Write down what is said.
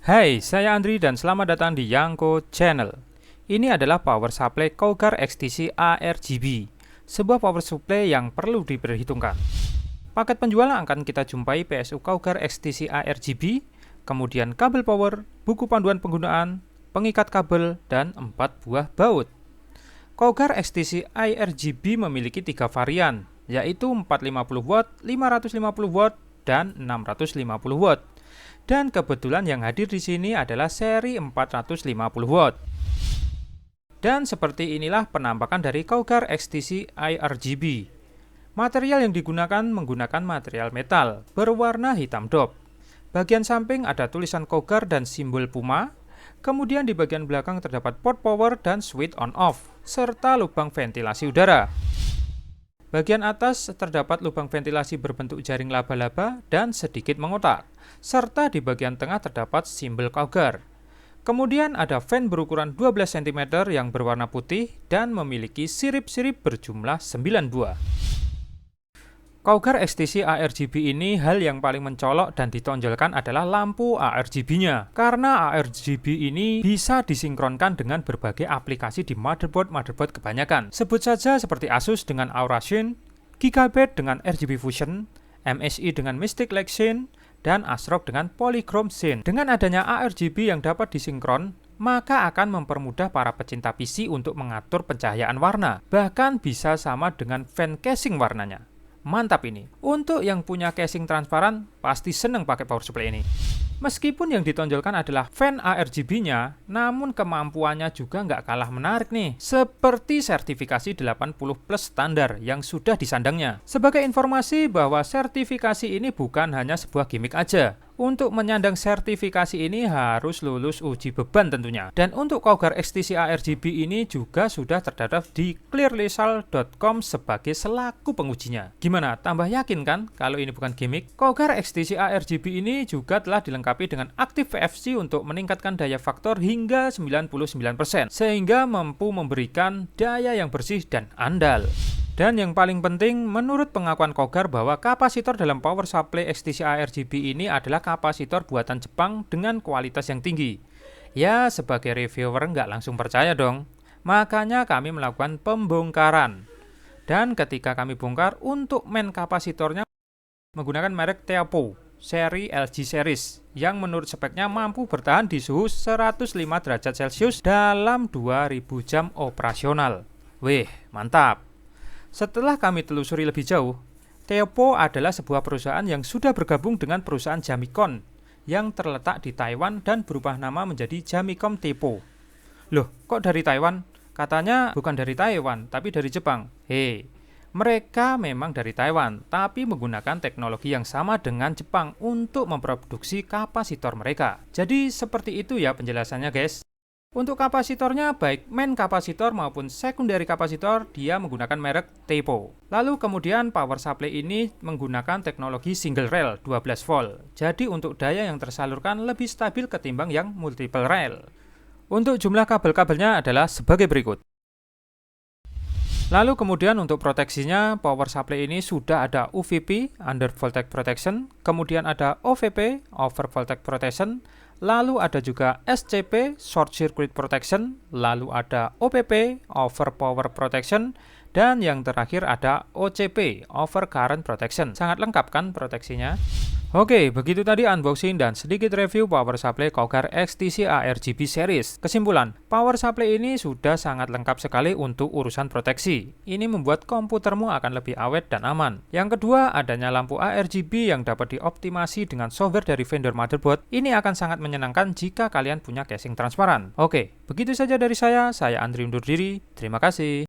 Hai, saya Andri dan selamat datang di Yangko Channel. Ini adalah power supply Cougar XTC ARGB, sebuah power supply yang perlu diperhitungkan. Paket penjualan akan kita jumpai PSU Cougar XTC ARGB, kemudian kabel power, buku panduan penggunaan, pengikat kabel, dan 4 buah baut. Cougar XTC ARGB memiliki 3 varian, yaitu 450 watt, 550 watt, dan 650 watt. Dan kebetulan yang hadir di sini adalah seri 450 watt. Dan seperti inilah penampakan dari Cougar XTC ARGB. Material yang digunakan menggunakan material metal berwarna hitam dop. Bagian samping ada tulisan Cougar dan simbol Puma. Kemudian di bagian belakang terdapat port power dan switch on off, serta lubang ventilasi udara. Bagian atas terdapat lubang ventilasi berbentuk jaring laba-laba dan sedikit mengotak, serta di bagian tengah terdapat simbol Cougar. Kemudian ada fan berukuran 12 cm yang berwarna putih dan memiliki sirip-sirip berjumlah 9 buah. Cougar XTC ARGB ini hal yang paling mencolok dan ditonjolkan adalah lampu ARGB-nya. Karena ARGB ini bisa disinkronkan dengan berbagai aplikasi di motherboard kebanyakan. Sebut saja seperti Asus dengan Aura Shine, Gigabyte dengan RGB Fusion, MSI dengan Mystic Lake Shine, dan ASRock dengan Polychrome Shine. Dengan adanya ARGB yang dapat disinkron, maka akan mempermudah para pecinta PC untuk mengatur pencahayaan warna. Bahkan bisa sama dengan fan casing warnanya. Mantap ini. Untuk yang punya casing transparan, pasti seneng pakai power supply ini. Meskipun yang ditonjolkan adalah fan ARGB-nya, namun kemampuannya juga nggak kalah menarik nih. Seperti sertifikasi 80 plus standar yang sudah disandangnya. Sebagai informasi bahwa sertifikasi ini bukan hanya sebuah gimmick aja. Untuk menyandang sertifikasi ini harus lulus uji beban tentunya. Dan untuk Cougar XTC ARGB ini juga sudah terdaftar di clearlysal.com sebagai selaku pengujinya. Gimana? Tambah yakin kan kalau ini bukan gimmick? Cougar XTC ARGB ini juga telah dilengkapi dengan aktif VFC untuk meningkatkan daya faktor hingga 99%, sehingga mampu memberikan daya yang bersih dan andal. Dan yang paling penting, menurut pengakuan Cougar bahwa kapasitor dalam power supply XTC ARGB ini adalah kapasitor buatan Jepang dengan kualitas yang tinggi. Ya, sebagai reviewer nggak langsung percaya dong. Makanya kami melakukan pembongkaran. Dan ketika kami bongkar, untuk main kapasitornya menggunakan merek Teopo seri LG series yang menurut speknya mampu bertahan di suhu 105 derajat Celcius dalam 2000 jam operasional. Wih, mantap! Setelah kami telusuri lebih jauh, Teopo adalah sebuah perusahaan yang sudah bergabung dengan perusahaan Jamicom yang terletak di Taiwan dan berubah nama menjadi Jamicom Tepo. Loh, kok dari Taiwan? Katanya bukan dari Taiwan, tapi dari Jepang. Hei, mereka memang dari Taiwan, tapi menggunakan teknologi yang sama dengan Jepang untuk memproduksi kapasitor mereka. Jadi seperti itu ya penjelasannya guys. Untuk kapasitornya, baik main kapasitor maupun secondary kapasitor, dia menggunakan merek Tepo. Lalu kemudian power supply ini menggunakan teknologi single rail 12 volt. Jadi untuk daya yang tersalurkan lebih stabil ketimbang yang multiple rail. Untuk jumlah kabel-kabelnya adalah sebagai berikut. Lalu kemudian untuk proteksinya, power supply ini sudah ada UVP, Under Voltage Protection, kemudian ada OVP, Over Voltage Protection, lalu ada juga SCP, Short Circuit Protection, lalu ada OPP, Over Power Protection, dan yang terakhir ada OCP, Over Current Protection. Sangat lengkap kan proteksinya? Oke, begitu tadi unboxing dan sedikit review power supply Cougar XTC ARGB series. Kesimpulan, power supply ini sudah sangat lengkap sekali untuk urusan proteksi. Ini membuat komputermu akan lebih awet dan aman. Yang kedua, adanya lampu ARGB yang dapat dioptimasi dengan software dari vendor motherboard. Ini akan sangat menyenangkan jika kalian punya casing transparan. Oke, begitu saja dari saya Andri undur diri. Terima kasih.